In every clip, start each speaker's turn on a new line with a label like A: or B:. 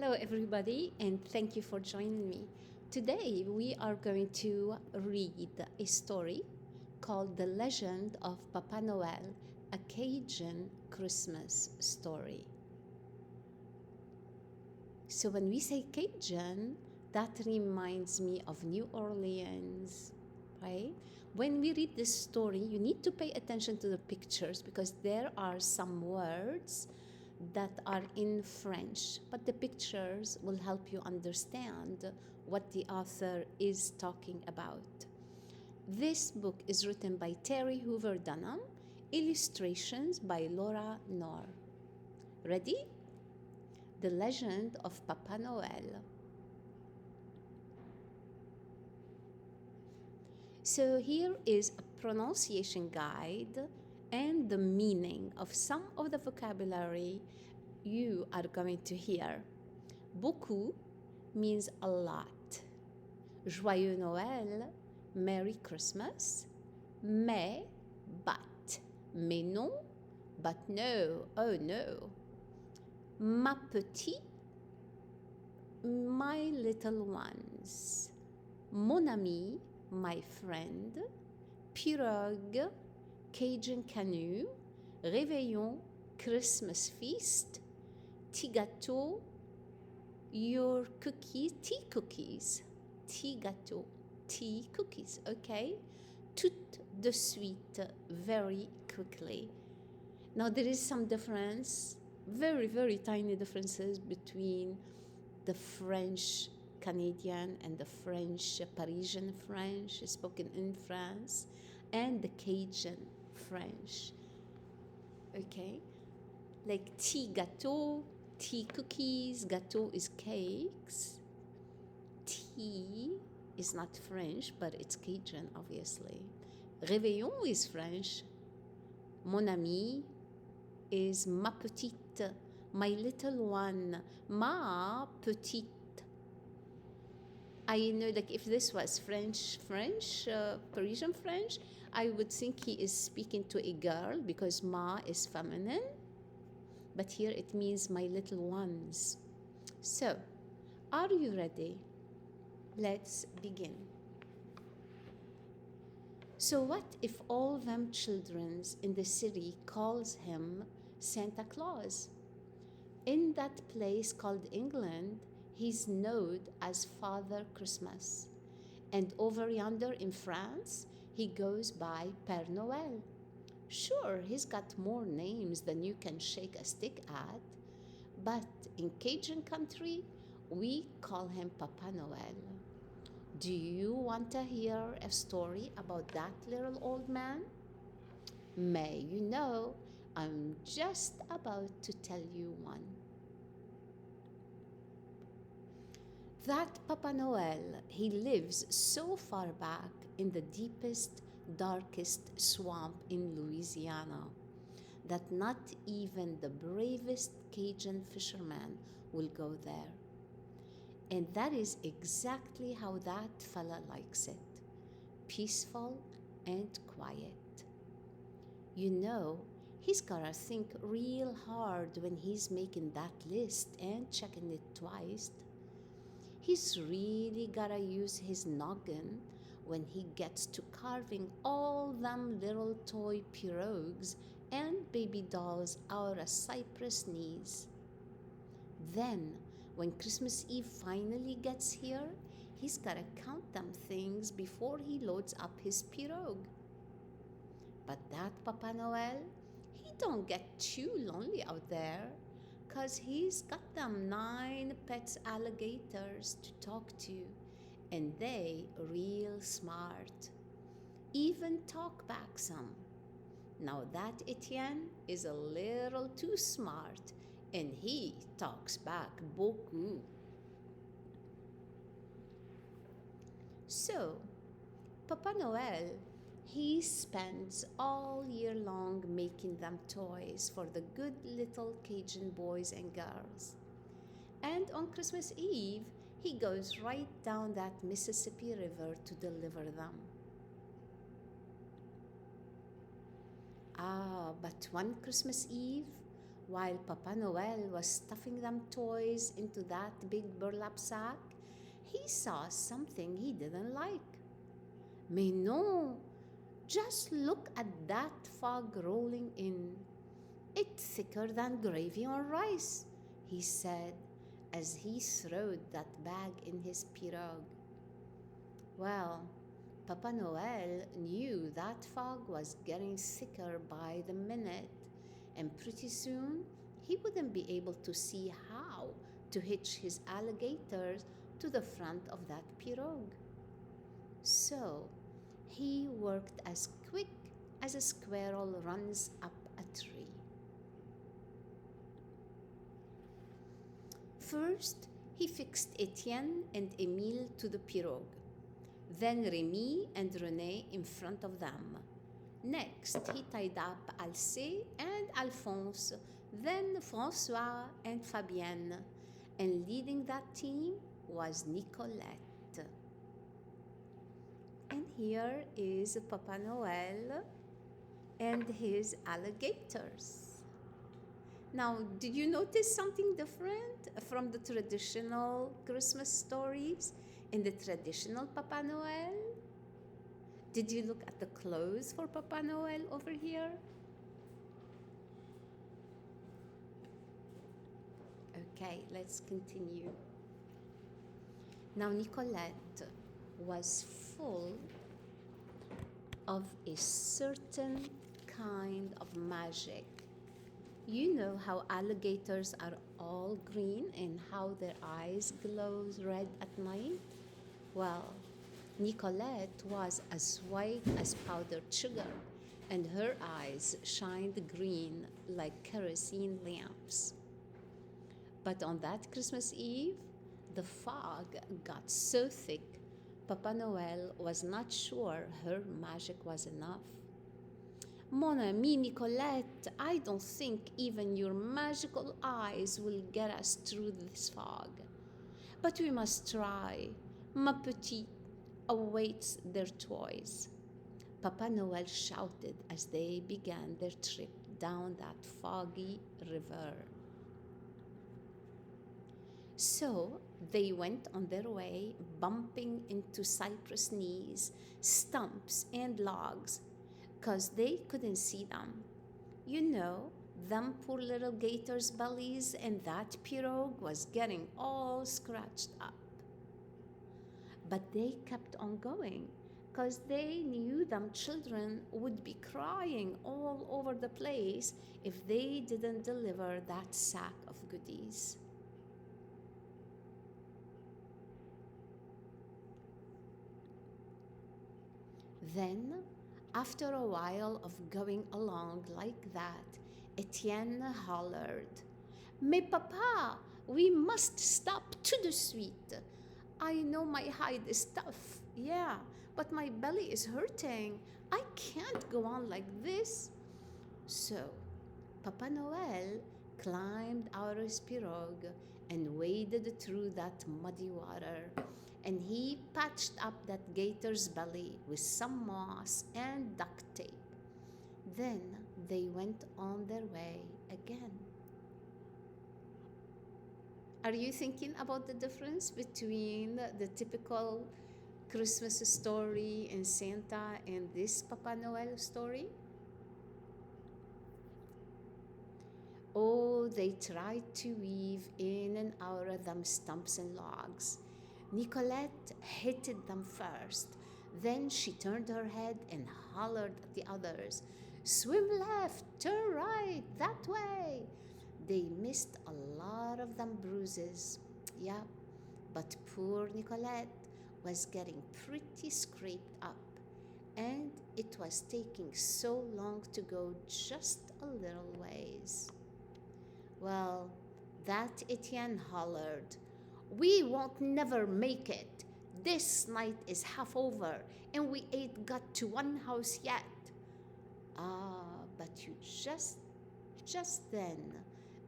A: Hello, everybody, and thank you for joining me. Today, we are going to read a story called The Legend of Papa Noel, a Cajun Christmas story. So, when we say Cajun, that reminds me of New Orleans, right? When we read this story, you need to pay attention to the pictures because there are some words that are in French, but the pictures will help you understand what the author is talking about. This book is written by Terry Hoover Dunham, illustrations by Laura Knorr. Ready? The Legend of Papa Noel. So here is a pronunciation guide and the meaning of some of the vocabulary you are going to hear. Beaucoup means a lot. Joyeux Noël, Merry Christmas. Mais, but. Mais non, but no, oh no. Ma petite, my little ones. Mon ami, my friend. Pirogue, Cajun canoe. Réveillon, Christmas feast. Tea gâteau, your cookies, tea cookies. Tea gâteau, tea cookies, okay? Tout de suite, very quickly. Now there is some difference, very, very tiny differences between the French Canadian and the French Parisian French spoken in France and the Cajun French. Okay? Like tea gâteau, tea cookies, gâteau is cakes. Tea is not French, but it's Cajun, obviously. Réveillon is French. Mon ami is ma petite, my little one, ma petite. I know, like, if this was French, Parisian French, I would think he is speaking to a girl because ma is feminine. But here it means my little ones. So, are you ready? Let's begin. So what if all them childrens in the city calls him Santa Claus? In that place called England, he's known as Father Christmas. And over yonder in France, he goes by Père Noël. Sure, he's got more names than you can shake a stick at, but in Cajun country, we call him Papa Noel. Do you want to hear a story about that little old man? May you know, I'm just about to tell you one. That Papa Noel, he lives so far back in the deepest, darkest swamp in Louisiana that not even the bravest Cajun fisherman will go there. And that is exactly how that fella likes it, peaceful and quiet. You know, he's gotta think real hard when he's making that list and checking it twice. He's really gotta use his noggin when he gets to carving all them little toy pirogues and baby dolls out of cypress knees. Then, when Christmas Eve finally gets here, he's gotta count them things before he loads up his pirogue. But that Papa Noel, he don't get too lonely out there, 'cause he's got them 9 pet alligators to talk to, and they real smart. Even talk back some. Now that Etienne is a little too smart, and he talks back beaucoup. So, Papa Noel, he spends all year long making them toys for the good little Cajun boys and girls. And on Christmas Eve, he goes right down that Mississippi River to deliver them. But one Christmas Eve, While Papa Noel was stuffing them toys into that big burlap sack, he saw something he didn't like. Mais non, just look at that fog rolling in. It's thicker than gravy on rice, he said as he throwed that bag in his pirogue. Well, Papa Noel knew that fog was getting thicker by the minute, and pretty soon he wouldn't be able to see how to hitch his alligators to the front of that pirogue. So he worked as quick as a squirrel runs up a tree. First, he fixed Etienne and Emile to the pirogue, then Remy and René in front of them. Next, he tied up Alcée and Alphonse, then François and Fabienne, and leading that team was Nicolette. And here is Papa Noel and his alligators. Now, did you notice something different from the traditional Christmas stories in the traditional Papa Noel? Did you look at the clothes for Papa Noel over here? Okay, let's continue. Now, Nicolette was full of a certain kind of magic. You know how alligators are all green and how their eyes glow red at night? Well, Nicolette was as white as powdered sugar, and her eyes shined green like kerosene lamps. But on that Christmas Eve, the fog got so thick, Papa Noel was not sure her magic was enough. Mon amie Nicolette, I don't think even your magical eyes will get us through this fog. But we must try. Ma petite awaits their toys. Papa Noel shouted as they began their trip down that foggy river. So they went on their way, bumping into cypress knees, stumps, and logs, 'cause they couldn't see them. You know, them poor little gators' bellies, and that pirogue was getting all scratched up. But they kept on going, 'cause they knew them children would be crying all over the place if they didn't deliver that sack of goodies. Then, after a while of going along like that, Etienne hollered, "Mais papa, we must stop tout de suite. I know my hide is tough, yeah, but my belly is hurting. I can't go on like this." So, Papa Noel climbed out of his pirogue and waded through that muddy water, and he patched up that gator's belly with some moss and duct tape. Then they went on their way again. Are you thinking about the difference between the typical Christmas story and Santa and this Papa Noel story? Oh, they tried to weave in and out of them stumps and logs. Nicolette hated them first. Then she turned her head and hollered at the others, "Swim left, turn right, that way." They missed a lot of them bruises. Yeah, but poor Nicolette was getting pretty scraped up, and it was taking so long to go just a little ways. Well, that Etienne hollered, "We won't never make it. This night is half over, and we ain't got to one house yet." But just then,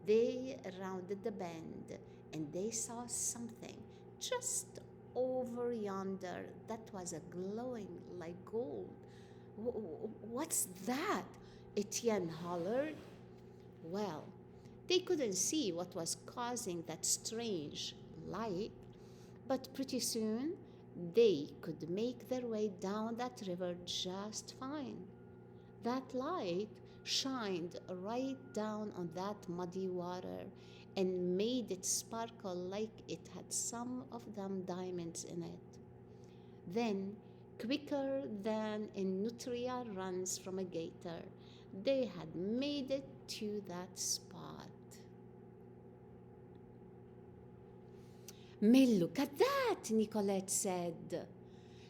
A: they rounded the bend, and they saw something just over yonder that was a glowing like gold. "What's that?" Etienne hollered. Well, They couldn't see what was causing that strange light, but pretty soon they could make their way down that river just fine. That light shined right down on that muddy water and made it sparkle like it had some of them diamonds in it. Then, quicker than a nutria runs from a gator, they had made it to that spot. "May look at that," Nicolette said.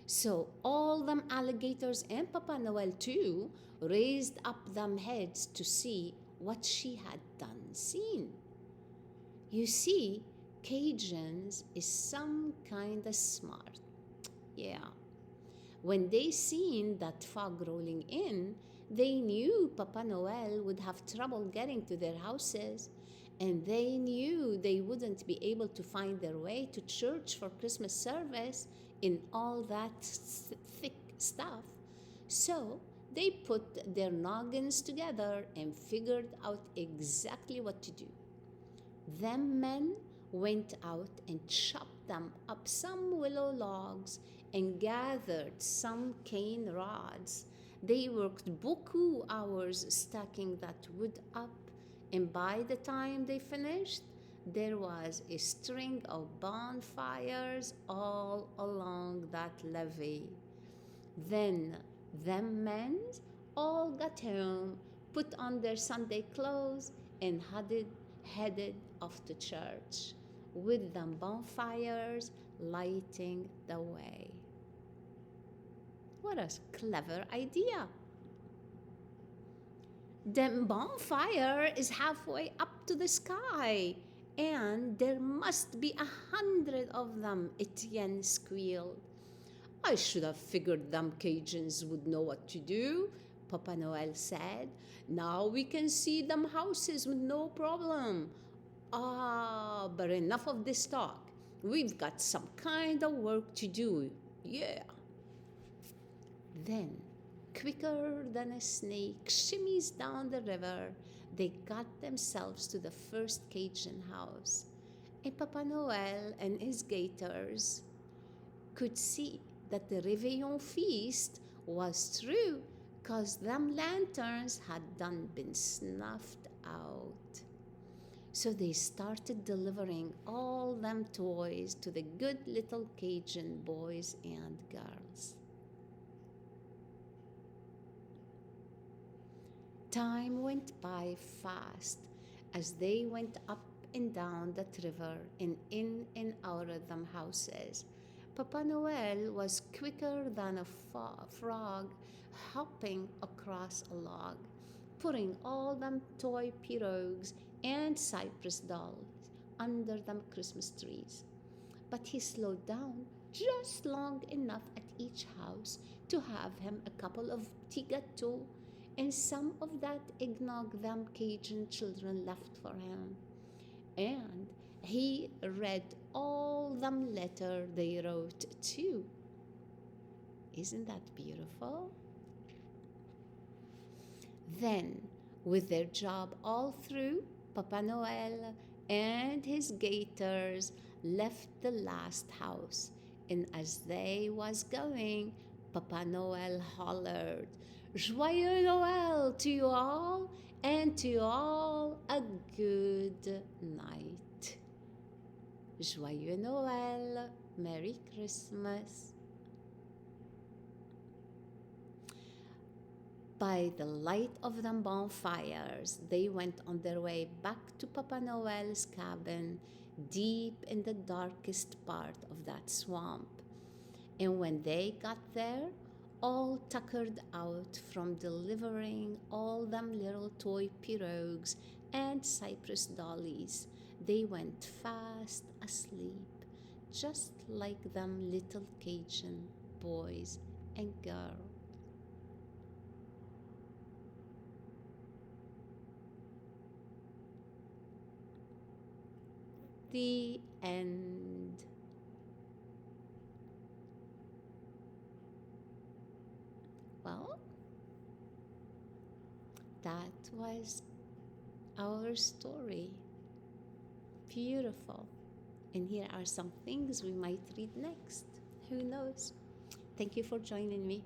A: So all them alligators and Papa Noel too raised up them heads to see what she had done seen. You see, Cajuns is some kinda smart. Yeah. When they seen that fog rolling in, they knew Papa Noel would have trouble getting to their houses, and they knew they wouldn't be able to find their way to church for Christmas service in all that thick stuff. So they put their noggins together and figured out exactly what to do. Them men went out and chopped them up some willow logs and gathered some cane rods. They worked beaucoup hours stacking that wood up, and by the time they finished, there was a string of bonfires all along that levee. Then them men all got home, put on their Sunday clothes, and headed off to church, with them bonfires lighting the way. What a clever idea! Them bonfire is halfway up to the sky, and there must be 100 of them, Etienne squealed. "I should have figured them Cajuns would know what to do," Papa Noel said. "Now we can see them houses with no problem. But enough of this talk. We've got some kind of work to do. Yeah." Then, quicker than a snake shimmies down the river, they got themselves to the first Cajun house. And Papa Noel and his gators could see that the Réveillon feast was true, 'cause them lanterns had done been snuffed out. So they started delivering all them toys to the good little Cajun boys and girls. Time went by fast as they went up and down that river and in and out of them houses. Papa Noel was quicker than a frog hopping across a log, putting all them toy pirogues and cypress dolls under them Christmas trees. But he slowed down just long enough at each house to have him a couple of petit gâteaux and some of that eggnog them Cajun children left for him. And he read all them letter they wrote too. Isn't that beautiful? Then, with their job all through, Papa Noel and his gators left the last house, and as they was going, Papa Noel hollered, "Joyeux Noël to you all, and to you all a good night." Joyeux Noël, Merry Christmas. By the light of them bonfires, they went on their way back to Papa Noel's cabin, deep in the darkest part of that swamp. And when they got there, all tuckered out from delivering all them little toy pirogues and cypress dollies, they went fast asleep, just like them little Cajun boys and girls. The end. Well, that was our story. Beautiful. And here are some things we might read next. Who knows? Thank you for joining me.